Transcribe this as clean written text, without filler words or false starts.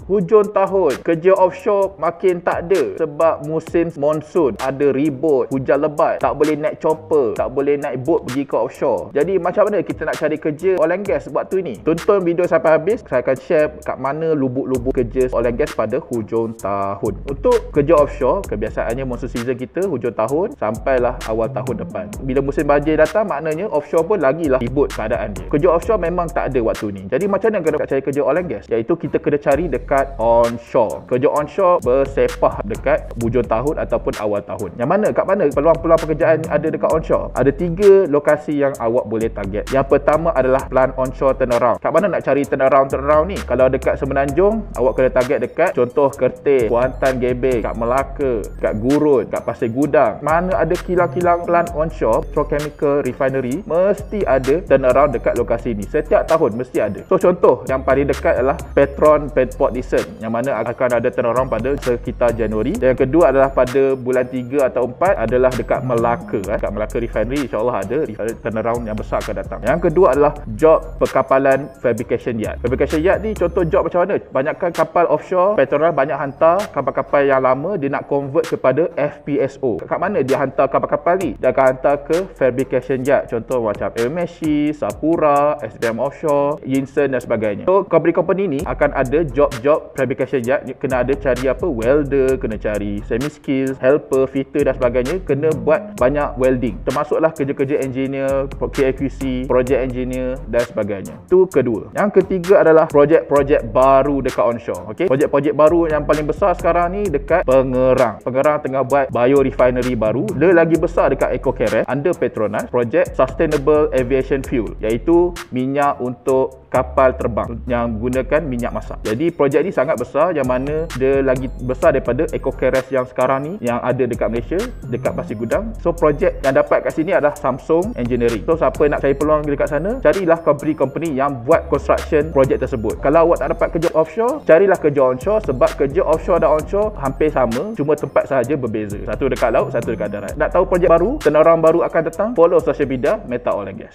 Hujung tahun, kerja offshore makin tak ada sebab musim monsun, ada ribut, hujan lebat, tak boleh naik chopper, tak boleh naik boat pergi ke offshore. Jadi macam mana kita nak cari kerja oil and gas waktu ni? Tonton video sampai habis, saya akan share kat mana lubuk-lubuk kerja oil and gas pada hujung tahun. Untuk kerja offshore, kebiasaannya monsoon season kita hujung tahun sampailah awal tahun depan. Bila musim banjir datang, maknanya offshore pun lagilah ribut keadaan dia. Kerja offshore memang tak ada waktu ni. Jadi macam mana kena cari kerja oil and gas? Iaitu kita kena cari dekat onshore. Kerja onshore bersepah dekat hujung tahun ataupun awal tahun. Yang mana? Kat mana peluang-peluang pekerjaan ada dekat onshore? Ada 3 lokasi yang awak boleh target. Yang pertama adalah plant onshore turnaround. Kat mana nak cari turnaround ni? Kalau dekat Semenanjung, awak kena target dekat contoh Kerteh, Kuantan Gebeng, kat Melaka, kat Gurun, kat Pasir Gudang. Mana ada kilang-kilang plant onshore, petrochemical refinery, mesti ada turnaround dekat lokasi ni. Setiap tahun mesti ada. So contoh yang paling dekat adalah Petron Port Dickson, yang mana akan ada turnaround pada sekitar Januari. Dan yang kedua adalah pada bulan 3 atau 4 adalah dekat Melaka. Dekat Melaka Refinery insya-Allah ada turnaround yang besar akan datang. Yang kedua adalah job perkapalan fabrication yard. Fabrication yard ni contoh job macam mana? Banyakkan kapal offshore, Petronas banyak hantar kapal-kapal yang lama, dia nak convert kepada FPSO. Kat mana dia hantar kapal-kapal ni? Dia akan hantar ke fabrication yard. Contoh macam LMSC, Sapura, SBM Offshore, Yinsen dan sebagainya. So company-company ni akan ada job-job fabrication yard. Kena ada cari apa? Welder, kena cari semi skills, helper, fitter dan sebagainya. Kena buat banyak welding. Termasuklah kerja-kerja engineer, QAQC, project engineer dan sebagainya. Itu kedua. Yang ketiga adalah projek-projek baru dekat onshore. Okey, projek-projek baru yang paling besar sekarang ni dekat Pengerang. Pengerang tengah buat biorefinery baru. Dia lagi besar dekat Eco-Keres under Petronas, projek Sustainable Aviation Fuel, iaitu minyak untuk kapal terbang yang gunakan minyak masak. Jadi projek ni sangat besar, yang mana dia lagi besar daripada Eco-Keres yang sekarang ni yang ada dekat Malaysia, dekat Pasir Gudang. So projek yang dapat kat sini adalah Samsung Engineering. So siapa nak cari peluang dekat sana, carilah company-company yang buat construction projek tersebut. Kalau awak tak dapat kerja offshore, carilah kerja onshore, sebab kerja offshore dan onshore hampir sama, cuma tempat sahaja berbeza. Satu dekat laut, satu dekat darat. Nak tahu projek baru, turnaround baru akan datang, follow social media Meta Oil and Gas.